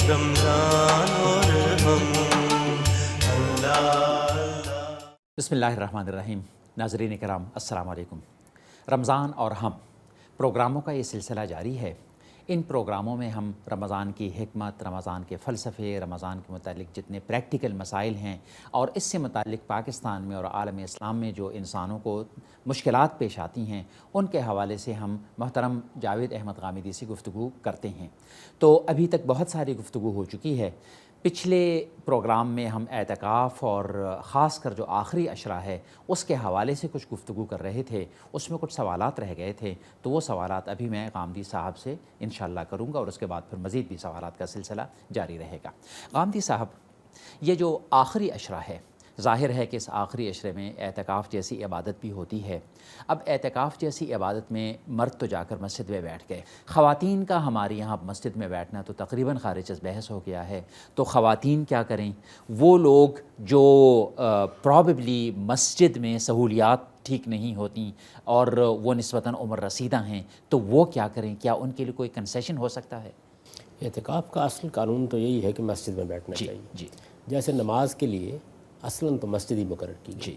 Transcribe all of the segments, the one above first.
رمضان اور ہم بسم اللہ الرحمن الرحیم۔ ناظرین کرام السلام علیکم۔ رمضان اور ہم پروگراموں کا یہ سلسلہ جاری ہے۔ ان پروگراموں میں ہم رمضان کی حکمت، رمضان کے فلسفے، رمضان کے متعلق جتنے پریکٹیکل مسائل ہیں اور اس سے متعلق پاکستان میں اور عالم اسلام میں جو انسانوں کو مشکلات پیش آتی ہیں ان کے حوالے سے ہم محترم جاوید احمد غامدی سے گفتگو کرتے ہیں۔ تو ابھی تک بہت ساری گفتگو ہو چکی ہے۔ پچھلے پروگرام میں ہم اعتکاف اور خاص کر جو آخری عشرہ ہے اس کے حوالے سے کچھ گفتگو کر رہے تھے، اس میں کچھ سوالات رہ گئے تھے، تو وہ سوالات ابھی میں غامدی صاحب سے انشاءاللہ کروں گا اور اس کے بعد پھر مزید بھی سوالات کا سلسلہ جاری رہے گا۔ غامدی صاحب، یہ جو آخری عشرہ ہے، ظاہر ہے کہ اس آخری عشرے میں اعتکاف جیسی عبادت بھی ہوتی ہے۔ اب اعتکاف جیسی عبادت میں مرد تو جا کر مسجد میں بیٹھ گئے، خواتین کا ہمارے یہاں مسجد میں بیٹھنا تو تقریباً خارج از بحث ہو گیا ہے۔ تو خواتین کیا کریں؟ وہ لوگ جو پرابیبلی مسجد میں سہولیات ٹھیک نہیں ہوتی اور وہ نسبتاً عمر رسیدہ ہیں، تو وہ کیا کریں؟ کیا ان کے لیے کوئی کنسیشن ہو سکتا ہے؟ اعتکاف کا اصل قانون تو یہی ہے کہ مسجد میں بیٹھنا چاہیے۔ جی جیسے نماز کے لیے اصلاً تو مسجد ہی مقرر کی گئی،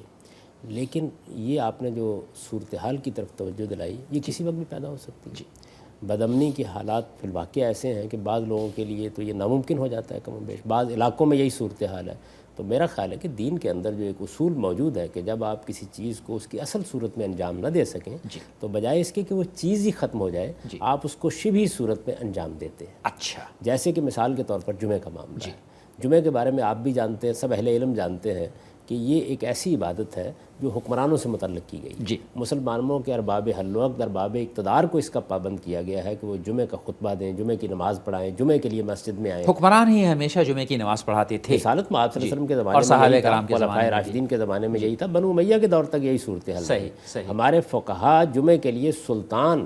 لیکن یہ آپ نے جو صورتحال کی طرف توجہ دلائی، یہ کسی وقت بھی پیدا ہو سکتی ہے۔ بدامنی کے حالات فی الواقع ایسے ہیں کہ بعض لوگوں کے لیے تو یہ ناممکن ہو جاتا ہے کم و بیش، بعض علاقوں میں یہی صورتحال ہے۔ تو میرا خیال ہے کہ دین کے اندر جو ایک اصول موجود ہے کہ جب آپ کسی چیز کو اس کی اصل صورت میں انجام نہ دے سکیں تو بجائے اس کے کہ وہ چیز ہی ختم ہو جائے، آپ اس کو شبہ صورت میں انجام دیتے ہیں۔ اچھا، جیسے کہ مثال کے طور پر جمعہ کا معاملہ ہے۔ جمعہ کے بارے میں آپ بھی جانتے ہیں، سب اہل علم جانتے ہیں کہ یہ ایک ایسی عبادت ہے جو حکمرانوں سے متعلق کی گئی۔ مسلمانوں کے ارباب حل وقت، ارباب اقتدار کو اس کا پابند کیا گیا ہے کہ وہ جمعہ کا خطبہ دیں، جمعہ کی نماز پڑھائیں، جمعہ کے لیے مسجد میں آئیں۔ حکمران ہی ہمیشہ جمعہ کی نماز پڑھاتے تھے۔ رسالت مآب صلی اللہ علیہ وسلم کے زمانے اور میں صحابہ کرام کے خلفائے راشدین کے زمانے میں یہی تھا، بنو امیہ کے دور تک یہی صورتحال رہی۔ ہمارے فقہا جمعہ کے لیے سلطان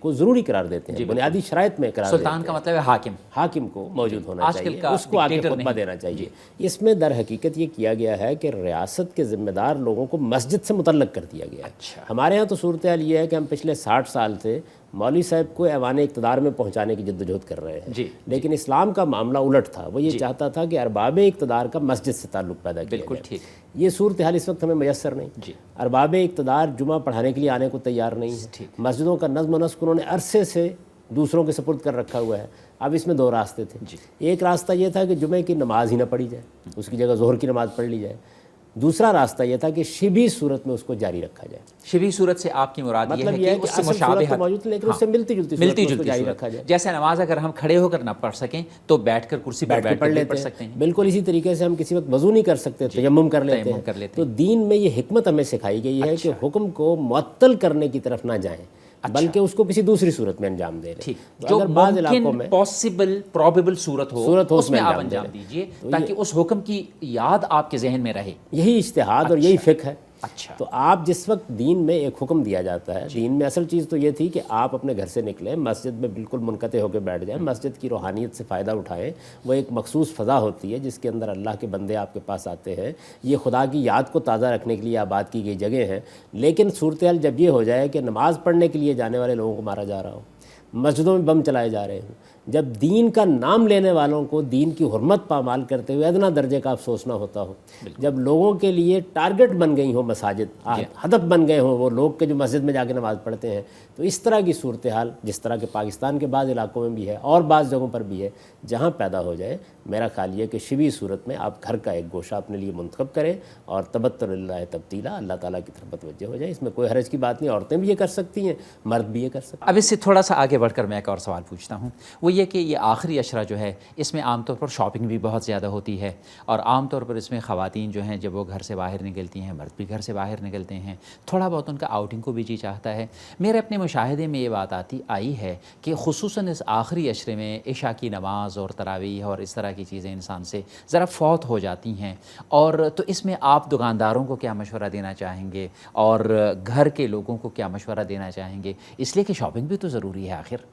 کو ضروری قرار دیتے ہیں، بنیادی شرائط میں قرار دیتے ہیں۔ سلطان کا مطلب ہے حاکم، حاکم کو موجود ہونا چاہیے، اس کو آ کے خطبہ دینا چاہیے۔ اس میں در حقیقت یہ کیا گیا ہے کہ ریاست کے ذمہ دار لوگوں کو مسجد سے متعلق کر دیا گیا ہے۔ ہمارے ہاں تو صورتحال یہ ہے کہ ہم پچھلے 60 سال سے مولوی صاحب کو ایوان اقتدار میں پہنچانے کی جدوجہد کر رہے ہیں، لیکن اسلام کا معاملہ الٹ تھا۔ وہ یہ چاہتا تھا کہ ارباب اقتدار کا مسجد سے تعلق پیدا کیا جائے۔ یہ صورتحال اس وقت ہمیں میسر نہیں۔ ارباب اقتدار جمعہ پڑھانے کے لیے آنے کو تیار نہیں ہے۔ مسجدوں کا نظم و نسق انہوں نے عرصے سے دوسروں کے سپرد کر رکھا ہوا ہے۔ اب اس میں دو راستے تھے۔ ایک راستہ یہ تھا کہ جمعہ کی نماز ہی نہ پڑھی جائے، اس کی جگہ ظہر کی نماز پڑھ لی جائے۔ دوسرا راستہ یہ تھا کہ شبہ صورت میں اس کو جاری رکھا جائے۔ شبہ صورت سے آپ کی مراد یہ ہے کہ اس سے مشابہت موجود ہے لیکن اس سے ملتی جلتی صورت میں اس کو جاری رکھا جائے۔ جیسے نماز اگر ہم کھڑے ہو کر نہ پڑھ سکیں تو بیٹھ کر کرسی پر بیٹھ کر پڑھ سکتے ہیں۔ بالکل اسی طریقے سے ہم کسی وقت وضو نہیں کر سکتے، تیمم کر لیتے ہیں۔ تو دین میں یہ حکمت ہمیں سکھائی گئی ہے کہ حکم کو معطل کرنے کی طرف نہ جائیں بلکہ اس کو کسی دوسری صورت میں انجام دے لیں۔ جو بعض علاقوں میں پاسبل پروبیبل صورت ہو اس میں آپ انجام دیجئے تاکہ اس حکم کی یاد آپ کے ذہن میں رہے۔ یہی اجتہاد اور یہی فقہ ہے۔ اچھا، تو آپ جس وقت دین میں ایک حکم دیا جاتا ہے، دین میں اصل چیز تو یہ تھی کہ آپ اپنے گھر سے نکلیں، مسجد میں بالکل منقطع ہو کے بیٹھ جائیں، مسجد کی روحانیت سے فائدہ اٹھائیں۔ وہ ایک مخصوص فضا ہوتی ہے جس کے اندر اللہ کے بندے آپ کے پاس آتے ہیں، یہ خدا کی یاد کو تازہ رکھنے کے لیے آباد کی گئی جگہ ہیں۔ لیکن صورتحال جب یہ ہو جائے کہ نماز پڑھنے کے لیے جانے والے لوگوں کو مارا جا رہا ہو، مسجدوں میں بم چلائے جا رہے ہیں، جب دین کا نام لینے والوں کو دین کی حرمت پامال کرتے ہوئے ادنا درجے کا افسوس نہ ہوتا ہو، جب لوگوں کے لیے ٹارگٹ بن گئی ہوں مساجد، ہدف بن گئے ہوں وہ لوگ کہ جو مسجد میں جا کے نماز پڑھتے ہیں، تو اس طرح کی صورتحال جس طرح کے پاکستان کے بعض علاقوں میں بھی ہے اور بعض جگہوں پر بھی ہے، جہاں پیدا ہو جائے، میرا خیال یہ کہ شبہ صورت میں آپ گھر کا ایک گوشہ اپنے لیے منتخب کریں اور تبتل اللہ تبتیلا، اللہ تعالیٰ کی طرف متوجہ ہو جائے۔ اس میں کوئی حرج کی بات نہیں، عورتیں بھی یہ کر سکتی ہیں، مرد بھی یہ کر سکتے ہیں۔ اب اس سے تھوڑا سا آگے بڑھ کر میں ایک اور سوال پوچھتا ہوں، وہ یہ کہ یہ آخری عشرہ جو ہے اس میں عام طور پر شاپنگ بھی بہت زیادہ ہوتی ہے اور عام طور پر اس میں خواتین جو ہیں جب وہ گھر سے باہر نکلتی ہیں، مرد بھی گھر سے باہر نکلتے ہیں، تھوڑا بہت ان کا آؤٹنگ کو بھی جی چاہتا ہے۔ میرے اپنے مشاہدے میں یہ بات آئی ہے کہ خصوصاً اس آخری عشرے میں عشاء کی نماز اور تراویح اور اس طرح کی چیزیں انسان سے ذرا فوت ہو جاتی ہیں، اور تو اس میں آپ دکانداروں کو کیا مشورہ دینا چاہیں گے اور گھر کے لوگوں کو کیا مشورہ دینا چاہیں گے، اس لیے کہ شاپنگ بھی تو ضروری ہے آخر؟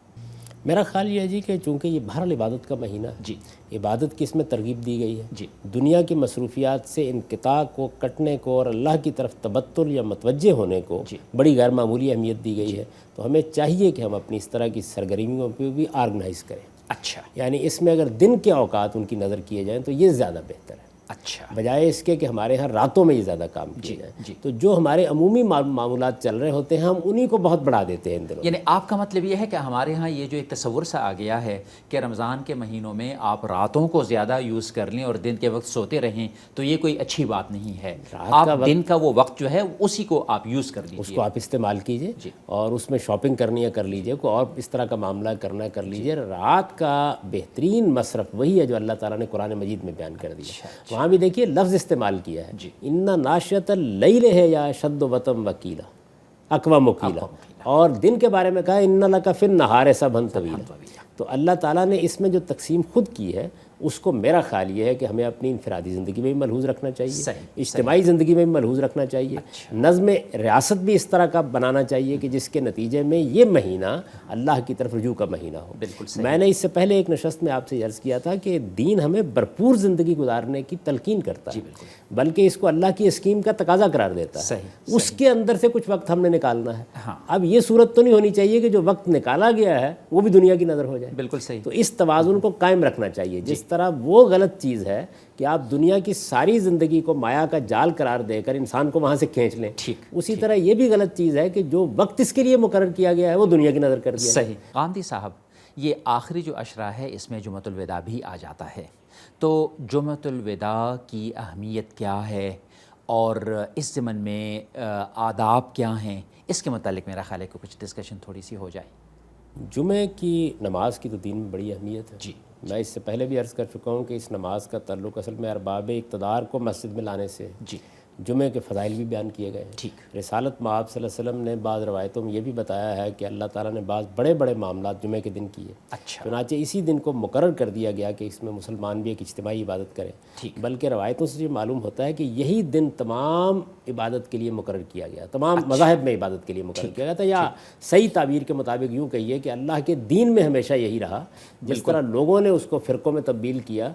میرا خیال یہ ہے جی کہ چونکہ یہ بہرحال عبادت کا مہینہ ہے، عبادت کی اس میں ترغیب دی گئی ہے، دنیا کی مصروفیات سے انقطاع کو، کٹنے کو اور اللہ کی طرف تبتل یا متوجہ ہونے کو بڑی غیر معمولی اہمیت دی گئی ہے۔ تو ہمیں چاہیے کہ ہم اپنی اس طرح کی سرگرمیوں پہ بھی آرگنائز کریں۔ اچھا یعنی اس میں اگر دن کے اوقات ان کی نظر کیے جائیں تو یہ زیادہ بہتر ہے، اچھا بجائے اس کے کہ ہمارے ہاں راتوں میں یہ زیادہ کام کیے جائیں۔ تو جو ہمارے عمومی معمولات چل رہے ہوتے ہیں ہم انہی کو بہت بڑھا دیتے ہیں ان دنوں۔ یعنی آپ کا مطلب یہ ہے کہ ہمارے ہاں یہ جو ایک تصور سا آ گیا ہے کہ رمضان کے مہینوں میں آپ راتوں کو زیادہ یوز کر لیں اور دن کے وقت سوتے رہیں تو یہ کوئی اچھی بات نہیں ہے، آپ دن کا وہ وقت جو ہے اسی کو آپ یوز کر لیجیے، اس کو آپ استعمال کیجئے اور اس میں شاپنگ کرنی ہے کر لیجئے، کوئی اور اس طرح کا معاملہ کرنا ہے کر لیجئے۔ رات کا بہترین مصرف وہی ہے جو اللہ تعالیٰ نے قرآن مجید میں بیان کر دیا۔ وہاں بھی دیکھیے لفظ استعمال کیا ہے، اِنَّ ناشیۃ اللیل ہے یا اشد وطم وکیلا اقوام وکیلا، اور دن کے بارے میں کہا اِنَّ لَکَ فِی النَّہارِ سَبْحًا طویلا۔ تو اللہ تعالیٰ نے اس میں جو تقسیم خود کی ہے اس کو میرا خیال یہ ہے کہ ہمیں اپنی انفرادی زندگی میں بھی ملحوظ رکھنا چاہیے، اجتماعی زندگی میں بھی ملحوظ رکھنا چاہیے، نظم ریاست بھی اس طرح کا بنانا چاہیے کہ جس کے نتیجے میں یہ مہینہ اللہ کی طرف رجوع کا مہینہ ہو۔ میں نے اس سے پہلے ایک نشست میں آپ سے عرض کیا تھا کہ دین ہمیں بھرپور زندگی گزارنے کی تلقین کرتا ہے، بلکہ اس کو اللہ کی اسکیم کا تقاضا قرار دیتا ہے، اس کے اندر سے کچھ وقت ہم نے نکالنا ہے۔ اب یہ صورت تو نہیں ہونی چاہیے کہ جو وقت نکالا گیا ہے وہ بھی دنیا کی نظر ہو جائے، بالکل صحیح۔ تو اس توازن کو قائم رکھنا چاہیے۔ جس طرح وہ غلط چیز ہے کہ آپ دنیا کی ساری زندگی کو مایا کا جال قرار دے کر انسان کو وہاں سے کھینچ لیں، اسی طرح یہ بھی غلط چیز ہے کہ جو وقت اس کے لیے مقرر کیا گیا ہے وہ دنیا کی نظر کر دیا۔ صحیح۔ قامدی صاحب، یہ آخری جو عشرہ ہے اس میں جمعۃ الوداع بھی آ جاتا ہے، تو جمعۃ الوداع کی اہمیت کیا ہے اور اس ضمن میں آداب کیا ہیں، اس کے متعلق میرا خیال ہے کہ کچھ ڈسکشن تھوڑی سی ہو جائے۔ جمعے کی نماز کی تو دین میں بڑی اہمیت ہے۔ جی، میں اس سے پہلے بھی عرض کر چکا ہوں کہ اس نماز کا تعلق اصل میں ارباب اقتدار کو مسجد میں لانے سے۔ جی، جمعے کے فضائل بھی بیان کیے گئے ہیں۔ ٹھیک۔ رسالت مآب صلی اللہ علیہ وسلم نے بعض روایتوں میں یہ بھی بتایا ہے کہ اللہ تعالیٰ نے بعض بڑے بڑے معاملات جمعے کے دن کیے، اچھا، چنانچہ اسی دن کو مقرر کر دیا گیا کہ اس میں مسلمان بھی ایک اجتماعی عبادت کریں۔ ٹھیک۔ بلکہ روایتوں سے یہ معلوم ہوتا ہے کہ یہی دن تمام عبادت کے لیے مقرر کیا گیا، تمام مذاہب میں عبادت کے لیے مقرر کیا گیا تھا، یا صحیح تعبیر کے مطابق یوں کہیے کہ اللہ کے دین میں ہمیشہ یہی رہا۔ جس طرح لوگوں نے اس کو فرقوں میں تبدیل کیا،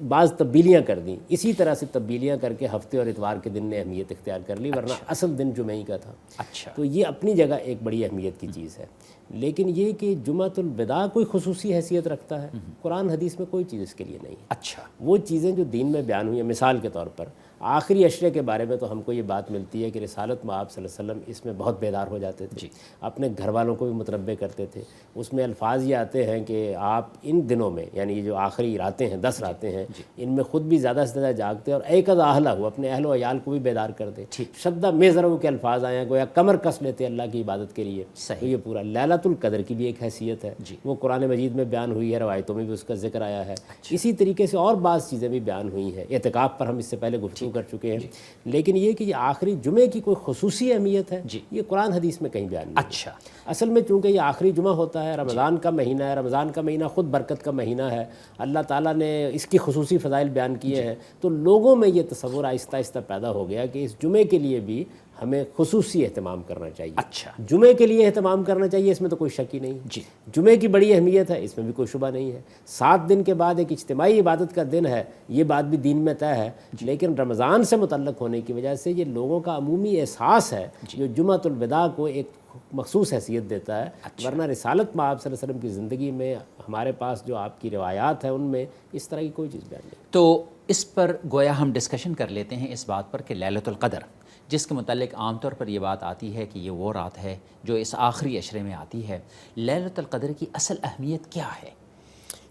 بعض تبدیلیاں کر دیں، اسی طرح سے تبدیلیاں کر کے ہفتے اور اتوار کے دن نے اہمیت اختیار کر لی، ورنہ اصل دن جمعہ ہی کا تھا۔ اچھا، تو یہ اپنی جگہ ایک بڑی اہمیت کی چیز ہے، لیکن یہ کہ جمعۃ الوداع کوئی خصوصی حیثیت رکھتا ہے، قرآن حدیث میں کوئی چیز اس کے لیے نہیں ہے۔ اچھا، وہ چیزیں جو دین میں بیان ہوئی ہیں، مثال کے طور پر آخری عشرے کے بارے میں تو ہم کو یہ بات ملتی ہے کہ رسالت مآب صلی اللہ علیہ وسلم اس میں بہت بیدار ہو جاتے تھے، اپنے گھر والوں کو بھی متنبہ کرتے تھے۔ اس میں الفاظ یہ آتے ہیں کہ آپ ان دنوں میں، یعنی یہ جو آخری راتیں ہیں، 10 راتیں ہیں، ان میں خود بھی زیادہ سے زیادہ جاگتے اور ایقظ اہلہ ہو، اپنے اہل و عیال کو بھی بیدار کر دے۔ شدہ میزرو کے الفاظ آئے ہیں، گویا کمر کس لیتے اللہ کی عبادت کے لیے۔ تو یہ پورا لیلۃ القدر کی بھی ایک حیثیت ہے، وہ قرآن مجید میں بیان ہوئی ہے، روایتوں میں بھی اس کا ذکر آیا ہے۔ اسی طریقے سے اور بعض چیزیں بھی بیان ہوئی ہیں، اعتکاف پر ہم اس سے پہلے گفتگو کر چکے ہیں، لیکن یہ کہ یہ آخری جمعے کی کوئی خصوصی اہمیت ہے یہ قرآن حدیث میں کہیں بیان نہیں۔ اچھا، اصل میں چونکہ یہ آخری جمعہ ہوتا ہے، رمضان کا مہینہ ہے، رمضان کا مہینہ خود برکت کا مہینہ ہے، اللہ تعالیٰ نے اس کی خصوصی فضائل بیان کیے ہیں، تو لوگوں میں یہ تصور آہستہ آہستہ پیدا ہو گیا کہ اس جمعے کے لیے بھی ہمیں خصوصی اہتمام کرنا چاہیے۔ اچھا، جمعے کے لیے اہتمام کرنا چاہیے، اس میں تو کوئی شک ہی نہیں۔ جی، جمعے کی بڑی اہمیت ہے، اس میں بھی کوئی شبہ نہیں ہے۔ 7 دن کے بعد ایک اجتماعی عبادت کا دن ہے، یہ بات بھی دین میں طے ہے، لیکن رمضان سے متعلق ہونے کی وجہ سے یہ لوگوں کا عمومی احساس ہے جو جمعۃ الوداع کو ایک مخصوص حیثیت دیتا ہے۔ ورنہ رسالت مآب صلی اللہ علیہ وسلم کی زندگی میں ہمارے پاس جو آپ کی روایات ہیں ان میں اس طرح کی کوئی چیز بیان نہیں۔ تو اس پر گویا ہم ڈسکشن کر لیتے ہیں اس بات پر کہ لیلۃ القدر، جس کے متعلق عام طور پر یہ بات آتی ہے کہ یہ وہ رات ہے جو اس آخری عشرے میں آتی ہے، لیلۃ القدر کی اصل اہمیت کیا ہے؟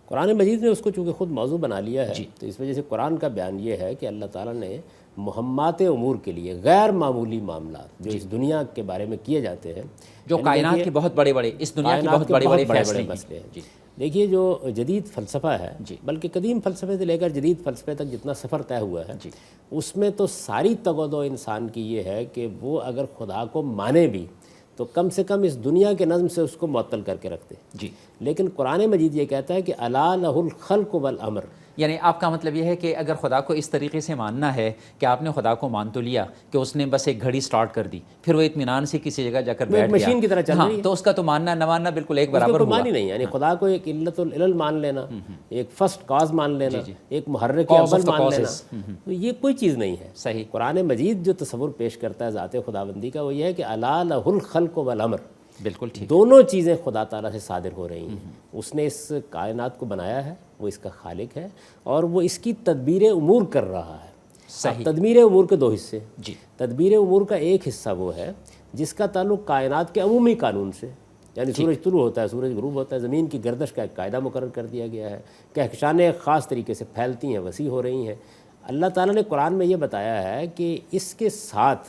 قرآن مجید نے اس کو چونکہ خود موضوع بنا لیا ہے، تو اس وجہ سے قرآن کا بیان یہ ہے کہ اللہ تعالیٰ نے مہمات امور کے لیے غیر معمولی معاملات جو اس دنیا کے بارے میں کیے جاتے ہیں، جو کائنات کے بہت بڑے بڑے، اس دنیا کے بہت بڑے بڑے مسئلے ہیں۔ دیکھیے جو جدید فلسفہ ہے، بلکہ قدیم فلسفے سے لے کر جدید فلسفے تک جتنا سفر طے ہوا ہے، اس میں تو ساری تگ و دو انسان کی یہ ہے کہ وہ اگر خدا کو مانے بھی تو کم سے کم اس دنیا کے نظم سے اس کو معطل کر کے رکھتے۔ لیکن قرآن مجید یہ کہتا ہے کہ الا لہ الخلق والامر، یعنی آپ کا مطلب یہ ہے کہ اگر خدا کو اس طریقے سے ماننا ہے کہ آپ نے خدا کو مان تو لیا کہ اس نے بس ایک گھڑی سٹارٹ کر دی، پھر وہ اطمینان سے کسی جگہ جا کر بیٹھ گیا، مشین کی طرح چل رہی ہے، تو اس کا تو ماننا نہ ماننا بالکل ایک برابر ہوا۔ مانی نہیں، یعنی خدا کو ایک علت العلل مان لینا، ایک فرسٹ کاز مان لینا، ایک محرک اول مان لینا، تو یہ کوئی چیز نہیں ہے۔ صحیح۔ قرآن مجید جو تصور پیش کرتا ہے ذات خداوندی کا وہ یہ ہے کہ الا لہ الخلق والامر، بالکل ٹھیک. دونوں چیزیں خدا تعالیٰ سے صادر ہو رہی ہیں. اس نے اس کائنات کو بنایا ہے، وہ اس کا خالق ہے، اور وہ اس کی تدبیر امور کر رہا ہے. صحیح. تدبیر امور کے دو حصے. جی. تدبیر امور کا ایک حصہ وہ ہے جس کا تعلق کائنات کے عمومی قانون سے، یعنی سورج طلوع ہوتا ہے، سورج غروب ہوتا ہے، زمین کی گردش کا ایک قاعدہ مقرر کر دیا گیا ہے، کہکشانیں ایک خاص طریقے سے پھیلتی ہیں، وسیع ہو رہی ہیں. اللہ تعالیٰ نے قرآن میں یہ بتایا ہے کہ اس کے ساتھ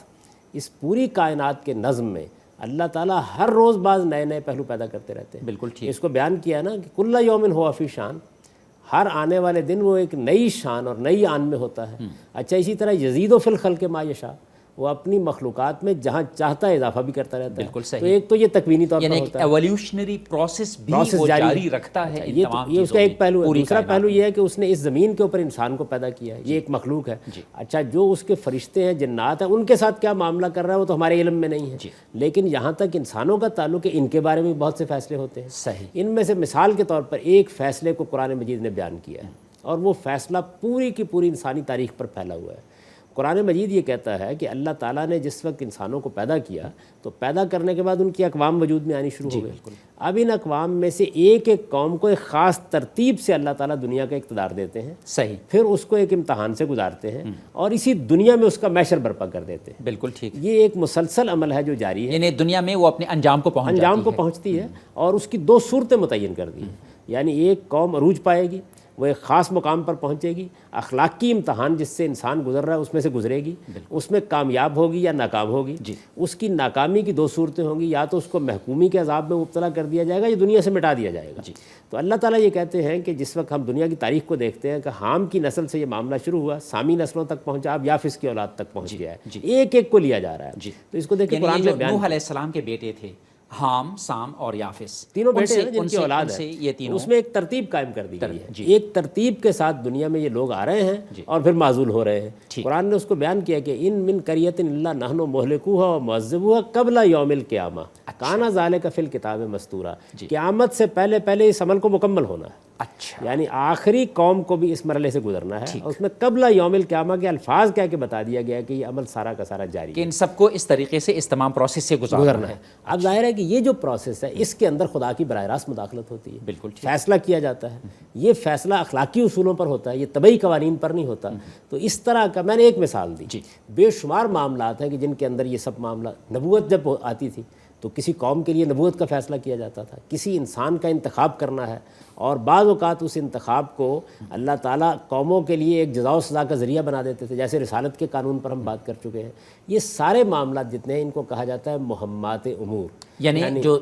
اس پوری کائنات کے نظم میں اللہ تعالیٰ ہر روز بعض نئے نئے پہلو پیدا کرتے رہتے ہیں. بالکل ٹھیک. اس کو بیان کیا نا کہ کل یومن ہوا فی شان، ہر آنے والے دن وہ ایک نئی شان اور نئی آن میں ہوتا ہے. اچھا، اسی طرح یزید و فی الخلق ما یشاء، وہ اپنی مخلوقات میں جہاں چاہتا ہے اضافہ بھی کرتا رہتا ہے. بالکل صحیح. تو ایک تو یہ تکوینی طور پر یعنی ہوتا ہے، ایولیوشنری پروسیس بھی وہ جاری رکھتا ہے. یہ اس کا ایک پہلو ہے. دوسرا پہلو یہ ہے کہ اس نے اس زمین کے اوپر انسان کو پیدا کیا ہے، یہ ایک مخلوق ہے. اچھا، جو اس کے فرشتے ہیں، جنات ہیں، ان کے ساتھ کیا معاملہ کر رہا ہے وہ تو ہمارے علم میں نہیں ہے، لیکن یہاں تک انسانوں کا تعلق ہے، ان کے بارے میں بہت سے فیصلے ہوتے ہیں. صحیح. ان میں سے مثال کے طور پر ایک فیصلے کو قرآن مجید نے بیان کیا ہے، اور وہ فیصلہ پوری کی پوری انسانی تاریخ پر پھیلا ہوا ہے. قرآن مجید یہ کہتا ہے کہ اللہ تعالیٰ نے جس وقت انسانوں کو پیدا کیا تو پیدا کرنے کے بعد ان کی اقوام وجود میں آنی شروع ہو گئی. اب ان اقوام میں سے ایک ایک قوم کو ایک خاص ترتیب سے اللہ تعالیٰ دنیا کا اقتدار دیتے ہیں. صحیح. پھر اس کو ایک امتحان سے گزارتے ہیں اور اسی دنیا میں اس کا محشر برپا کر دیتے ہیں. بالکل ٹھیک. یہ ایک مسلسل عمل ہے جو جاری ہے، یعنی دنیا میں وہ اپنے انجام کو پہنچتی ہے، اور اس کی دو صورتیں متعین کر دی ہیں. یعنی ایک قوم عروج پائے گی، وہ ایک خاص مقام پر پہنچے گی، اخلاقی امتحان جس سے انسان گزر رہا ہے اس میں سے گزرے گی، اس میں کامیاب ہوگی یا ناکام ہوگی. اس کی ناکامی کی دو صورتیں ہوں گی، یا تو اس کو محکومی کے عذاب میں مبتلا کر دیا جائے گا یا دنیا سے مٹا دیا جائے گا. تو اللہ تعالیٰ یہ کہتے ہیں کہ جس وقت ہم دنیا کی تاریخ کو دیکھتے ہیں کہ حام کی نسل سے یہ معاملہ شروع ہوا، سامی نسلوں تک پہنچا، اب یافس کی اولاد تک پہنچ گیا ہے، ایک ایک کو لیا جا رہا ہے. تو اس کو دیکھیں قرآن میں بیان، نوح علیہ السلام کے بیٹے تھے، حام، سام اور یافس، تینوں بیٹے ہیں جن کی اولاد ہے. یہ تینوں، اس میں ایک ترتیب قائم کر دی گئی ہے. ایک ترتیب کے ساتھ دنیا میں یہ لوگ آ رہے ہیں اور پھر معزول ہو رہے ہیں. قرآن نے اس کو بیان کیا کہ ان من قریۃ الا نحن مہلکوها ومعذبوها قبل یوم القیامہ کان ذلک فی الکتاب مستورا. قیامت سے پہلے پہلے اس عمل کو مکمل ہونا ہے. اچھا، یعنی آخری قوم کو بھی اس مرحلے سے گزرنا ہے. اس میں قبل یوم القیامہ کے الفاظ کہہ کے بتا دیا گیا کہ یہ عمل سارا کا سارا جاری ہے، کہ ان سب کو اس طریقے سے اس تمام پروسیس سے گزرنا ہے. اب ظاہر ہے کہ یہ جو پروسیس ہے اس کے اندر خدا کی براہ راست مداخلت ہوتی ہے. بالکل فیصلہ کیا جاتا ہے. یہ فیصلہ اخلاقی اصولوں پر ہوتا ہے، یہ طبعی قوانین پر نہیں ہوتا. تو اس طرح کا میں نے ایک مثال دی. بے شمار معاملات ہیں کہ جن کے اندر یہ سب معاملہ، نبوت جب آتی تھی تو کسی قوم کے لیے نبوت کا فیصلہ کیا جاتا تھا، کسی انسان کا انتخاب کرنا ہے، اور بعض اوقات اس انتخاب کو اللہ تعالیٰ قوموں کے لیے ایک جزا و سزا کا ذریعہ بنا دیتے تھے، جیسے رسالت کے قانون پر ہم بات کر چکے ہیں. یہ سارے معاملات جتنے ہیں ان کو کہا جاتا ہے مہمات امور، یعنی جو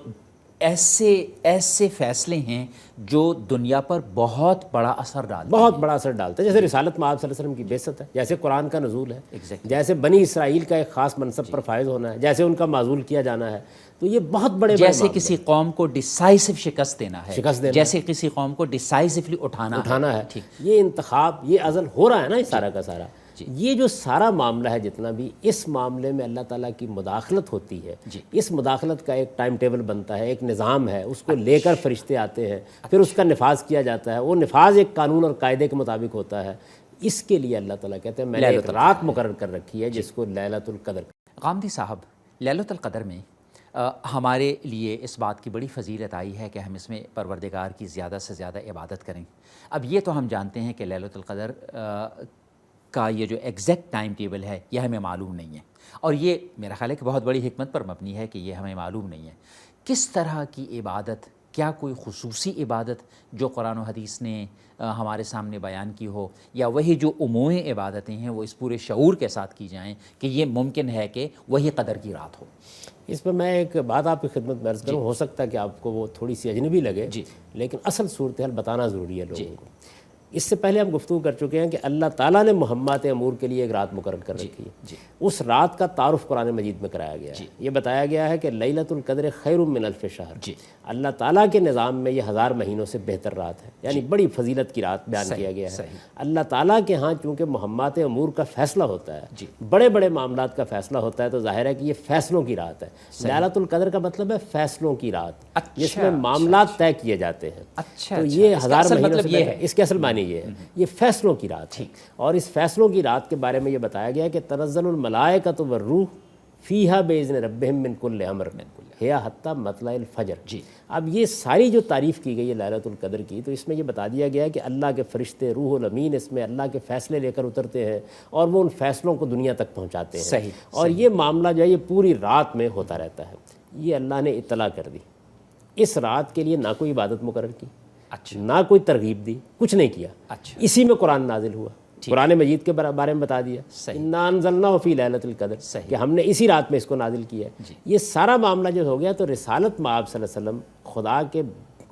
ایسے فیصلے ہیں جو دنیا پر بہت بڑا اثر ڈالتے ہیں. جیسے رسالت میں آپ صلی اللہ علیہ وسلم کی بعثت ہے، جیسے قرآن کا نزول ہے، جیسے بنی اسرائیل کا ایک خاص منصب پر فائز ہونا ہے، جیسے ان کا معزول کیا جانا ہے. تو یہ بہت بڑے جیسے کسی قوم کو ڈیسائسو شکست دینا ہے، جیسے کسی قوم کو ڈیسائسولی اٹھانا ہے. یہ انتخاب، یہ عزل ہو رہا ہے نا، یہ سارا کا سارا. یہ جو سارا معاملہ ہے جتنا بھی، اس معاملے میں اللہ تعالیٰ کی مداخلت ہوتی ہے. اس مداخلت کا ایک ٹائم ٹیبل بنتا ہے، ایک نظام ہے، اس کو لے کر فرشتے آتے ہیں، پھر اس کا نفاذ کیا جاتا ہے. وہ نفاذ ایک قانون اور قاعدے کے مطابق ہوتا ہے. اس کے لیے اللہ تعالیٰ کہتے ہیں میں نے ایک رات مقرر کر رکھی ہے جس کو لیلۃ القدر. غامدی صاحب، لیلۃ القدر میں ہمارے لیے اس بات کی بڑی فضیلت آئی ہے کہ ہم اس میں پروردگار کی زیادہ سے زیادہ عبادت کریں. اب یہ تو ہم جانتے ہیں کہ لیلۃ القدر کا یہ جو ایگزیکٹ ٹائم ٹیبل ہے یہ ہمیں معلوم نہیں ہے، اور یہ میرا خیال ہے کہ بہت بڑی حکمت پر مبنی ہے کہ یہ ہمیں معلوم نہیں ہے. کس طرح کی عبادت، کیا کوئی خصوصی عبادت جو قرآن و حدیث نے ہمارے سامنے بیان کی ہو، یا وہی جو عمومی عبادتیں ہیں وہ اس پورے شعور کے ساتھ کی جائیں کہ یہ ممکن ہے کہ وہی قدر کی رات ہو؟ اس پہ میں ایک بات آپ کی خدمت میں عرض کروں. ہو سکتا ہے کہ آپ کو وہ تھوڑی سی اجنبی لگے، لیکن اصل صورتحال بتانا ضروری ہے لوگوں کو. اس سے پہلے ہم گفتگو کر چکے ہیں کہ اللہ تعالیٰ نے مہمات امور کے لیے ایک رات مقرر کر رکھی ہے. اس رات کا تعارف قرآن مجید میں کرایا گیا ہے. یہ بتایا گیا ہے کہ لیلۃ القدر خیر من الف شہر. اللہ تعالیٰ کے نظام میں یہ 1000 مہینوں سے بہتر رات ہے، یعنی بڑی فضیلت کی رات بیان کیا گیا ہے. اللہ تعالیٰ کے ہاں چونکہ مہمات امور کا فیصلہ ہوتا ہے، بڑے بڑے معاملات کا فیصلہ ہوتا ہے، تو ظاہر ہے کہ یہ فیصلوں کی رات ہے. لیلۃ القدر کا مطلب ہے فیصلوں کی رات، جس میں معاملات طے کیے جاتے ہیں. تو یہ 1000 مہینوں سے اس کے اصل معنی یہ ہے، یہ فیصلوں کی رات ہے. اور اس فیصلوں کی رات کے بارے میں یہ بتایا گیا کہ تنزل الملائکۃ والروح فیہا باذن ربہم من کل امر. ہیا حتی مطلع الفجر. جی. اب یہ ساری جو تعریف کی گئی ہے لیلۃ القدر کی، تو اس میں یہ بتا دیا گیا ہے کہ اللہ کے فرشتے روح الامین اس میں اللہ کے فیصلے لے کر اترتے ہیں اور وہ ان فیصلوں کو دنیا تک پہنچاتے ہیں. صحیح. اور یہ معاملہ جو ہے یہ پوری رات میں ہوتا رہتا ہے. یہ اللہ نے اطلاع کر دی. اس رات کے لیے نہ کوئی عبادت مقرر کی، اچھا نہ کوئی ترغیب دی، کچھ نہیں کیا. اچھا. اسی میں قرآن نازل ہوا. قرآن مجید کے بارے میں بتا دیا صحیح. انا انزلناہ فی لیلۃ القدر، صحیح. کہ ہم نے اسی رات میں اس کو نازل کیا ہے. یہ سارا معاملہ جو ہو گیا، تو رسالت مآب صلی اللہ علیہ وسلم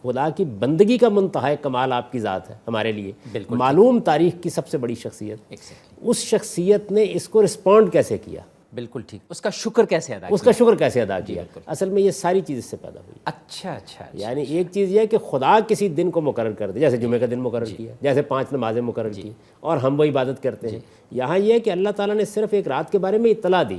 خدا کی بندگی کا منتہا کمال آپ کی ذات ہے ہمارے لیے. بالکل معلوم تاریخ کی سب سے بڑی شخصیت. اس شخصیت نے اس کو رسپونڈ کیسے کیا، بالکل ٹھیک. اس کا شکر کیسے ادا کیا؟ اس کا شکر کیسے ادا کیا. اصل میں یہ ساری چیز اس سے پیدا ہوئی. اچھا اچھا. یعنی ایک چیز یہ ہے کہ خدا کسی دن کو مقرر کر دے، جیسے جمعہ کا دن مقرر کیا، جیسے 5 نمازیں مقرر کی، اور ہم وہ عبادت کرتے ہیں. یہاں یہ ہے کہ اللہ تعالیٰ نے صرف ایک رات کے بارے میں اطلاع دی،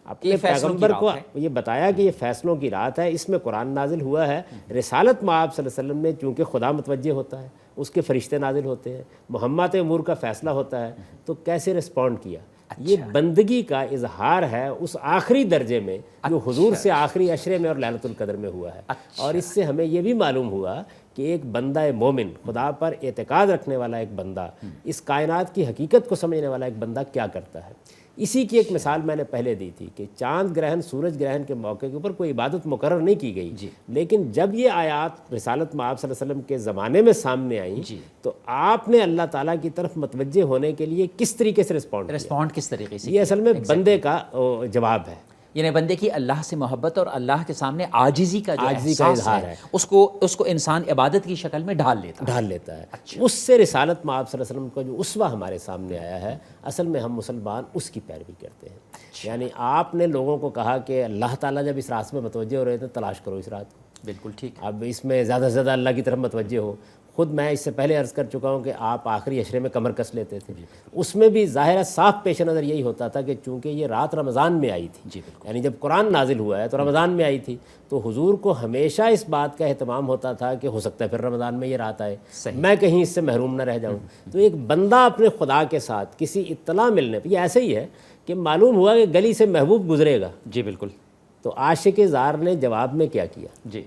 اپنے پیغمبر کو یہ بتایا کہ یہ فیصلوں کی رات ہے، اس میں قرآن نازل ہوا ہے. رسالت مآب صلی اللہ علیہ وسلم نے چونکہ خدا متوجہ ہوتا ہے، اس کے فرشتے نازل ہوتے ہیں، مہمات امور کا فیصلہ ہوتا ہے، تو کیسے رسپونڈ کیا. یہ بندگی کا اظہار ہے اس آخری درجے میں جو حضور سے آخری عشرے میں اور لیلۃ القدر میں ہوا ہے. اور اس سے ہمیں یہ بھی معلوم ہوا کہ ایک بندہ مومن، خدا پر اعتقاد رکھنے والا ایک بندہ، اس کائنات کی حقیقت کو سمجھنے والا ایک بندہ کیا کرتا ہے. اسی کی ایک مثال میں نے پہلے دی تھی کہ چاند گرہن، سورج گرہن کے موقع کے اوپر کوئی عبادت مقرر نہیں کی گئی، لیکن جب یہ آیات رسالت مآب صلی اللہ علیہ وسلم کے زمانے میں سامنے آئیں تو آپ نے اللہ تعالیٰ کی طرف متوجہ ہونے کے لیے کس طریقے سے رسپونڈ کس طریقے سے. یہ اصل میں بندے کا جواب ہے. یعنی بندے کی اللہ سے محبت اور اللہ کے سامنے عاجزی کا جو عاجزی کا احساس اظہار ہے، ہے، اس کو انسان عبادت کی شکل میں ڈھال لیتا ہے. اس سے رسالت مآب صلی اللہ علیہ وسلم کا جو اسوہ ہمارے سامنے آیا ہے، اصل میں ہم مسلمان اس کی پیروی کرتے ہیں. یعنی آپ نے لوگوں کو کہا کہ اللہ تعالیٰ جب اس رات میں متوجہ ہو رہے تھے، تلاش کرو اس رات کو. بالکل ٹھیک. اب اس میں زیادہ سے زیادہ اللہ کی طرف متوجہ ہو. خود میں اس سے پہلے عرض کر چکا ہوں کہ آپ آخری عشرے میں کمر کس لیتے تھے. اس میں بھی ظاہر صاف پیش نظر یہی ہوتا تھا کہ چونکہ یہ رات رمضان میں آئی تھی، یعنی جب قرآن نازل ہوا ہے تو رمضان میں آئی تھی، تو حضور کو ہمیشہ اس بات کا اہتمام ہوتا تھا کہ ہو سکتا ہے پھر رمضان میں یہ رات آئے، میں کہیں اس سے محروم نہ رہ جاؤں. تو ایک بندہ اپنے خدا کے ساتھ کسی اطلاع ملنے پہ، یہ ایسے ہی ہے کہ معلوم ہوا کہ گلی سے محبوب گزرے گا. جی بالکل. تو عاشق زار نے جواب میں کیا کیا؟ جی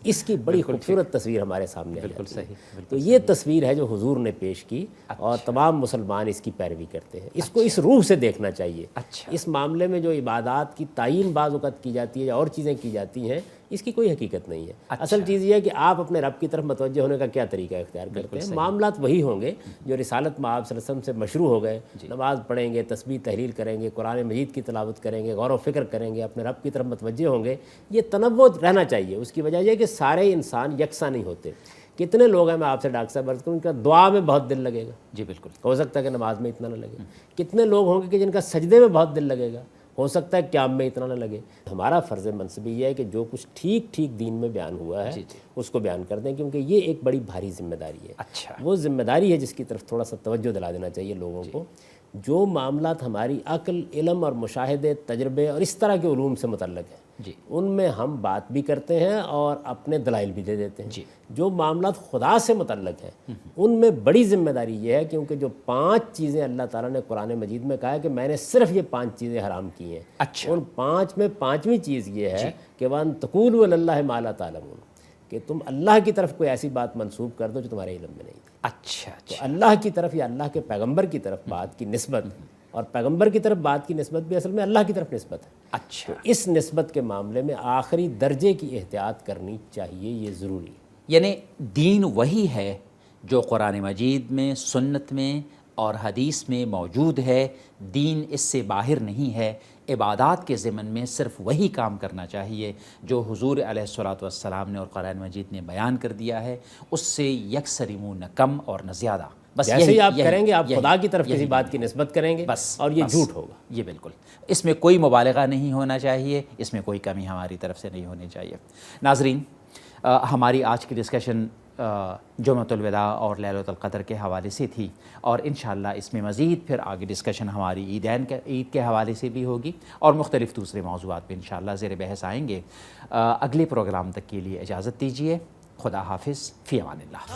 اس کی بڑی خوبصورت تصویر ہمارے سامنے بالکل صحیح. تو یہ تصویر ہے جو حضور نے پیش کی، اور تمام مسلمان اس کی پیروی کرتے ہیں. اس کو اس روح سے دیکھنا چاہیے. اس معاملے میں جو عبادات کی تعین بعض اوقات کی جاتی ہے یا اور چیزیں کی جاتی ہیں، اس کی کوئی حقیقت نہیں ہے. اصل چیز یہ ہے کہ آپ اپنے رب کی طرف متوجہ ہونے کا کیا طریقہ اختیار کرتے ہیں. معاملات وہی ہوں گے جو رسالت مآب صلی اللہ علیہ وسلم سے مشروع ہو گئے. نماز پڑھیں گے، تسبیح تحلیل کریں گے، قرآن مجید کی تلاوت کریں گے، غور و فکر کریں گے، اپنے رب کی طرف متوجہ ہوں گے. یہ تنوع رہنا چاہیے. اس کی وجہ یہ ہے کہ سارے انسان یکساں نہیں ہوتے. کتنے لوگ ہیں، میں آپ سے ڈاکٹر صاحب عرض کروں، ان کا دعا میں بہت دل لگے گا. جی بالکل. ہو سکتا ہے کہ نماز میں اتنا نہ لگے. کتنے لوگ ہوں گے کہ جن کا سجدے میں بہت دل لگے گا، ہو سکتا ہے قیام میں اتنا نہ لگے. ہمارا فرض منصبی یہ ہے کہ جو کچھ ٹھیک دین میں بیان ہوا ہے اس کو بیان کر دیں، کیونکہ یہ ایک بڑی بھاری ذمہ داری ہے. وہ ذمہ داری ہے جس کی طرف تھوڑا سا توجہ دلا دینا چاہیے لوگوں کو. جو معاملات ہماری عقل، علم اور مشاہدے، تجربے اور اس طرح کے علوم سے متعلق ہیں، ان میں ہم بات بھی کرتے ہیں اور اپنے دلائل بھی دے دیتے ہیں. جو معاملات خدا سے متعلق ہیں ان میں بڑی ذمہ داری یہ ہے، کیونکہ جو 5 چیزیں اللہ تعالیٰ نے قرآن مجید میں کہا ہے کہ میں نے صرف یہ 5 چیزیں حرام کی ہیں. ان 5 میں 5ویں چیز یہ ہے کہ وَأَن تَقُولُوا عَلَى اللَّهِ مَا لَا تَعْلَمُونَ، کہ تم اللہ کی طرف کوئی ایسی بات منسوب کر دو جو تمہارے علم میں نہیں تھی. تو اللہ کی طرف یا اللہ کے پیغمبر کی طرف بات کی نسبت، اور پیغمبر کی طرف بات کی نسبت بھی اصل میں اللہ کی طرف نسبت ہے. تو اس نسبت کے معاملے میں آخری درجے کی احتیاط کرنی چاہیے، یہ ضروری. یعنی دین وہی ہے جو قرآن مجید میں، سنت میں اور حدیث میں موجود ہے. دین اس سے باہر نہیں ہے. عبادات کے ضمن میں صرف وہی کام کرنا چاہیے جو حضور علیہ الصلوۃ والسلام نے اور قرآن مجید نے بیان کر دیا ہے. اس سے یکسر منہ نہ کم اور نہ زیادہ. بس جیسے ہی آپ کریں گے، آپ خدا کی طرف کسی بات کی نسبت کریں گے اور یہ جھوٹ ہوگا. یہ بالکل. اس میں کوئی مبالغہ نہیں ہونا چاہیے، اس میں کوئی کمی ہماری طرف سے نہیں ہونی چاہیے. ناظرین، ہماری آج کی ڈسکشن جمعۃ الوداع اور لیلۃ القدر کے حوالے سے تھی، اور انشاءاللہ اس میں مزید پھر آگے ڈسکشن ہماری عید کے حوالے سے بھی ہوگی، اور مختلف دوسرے موضوعات بھی انشاءاللہ زیر بحث آئیں گے. اگلے پروگرام تک کے لیے اجازت دیجیے. خدا حافظ. فی امان اللہ.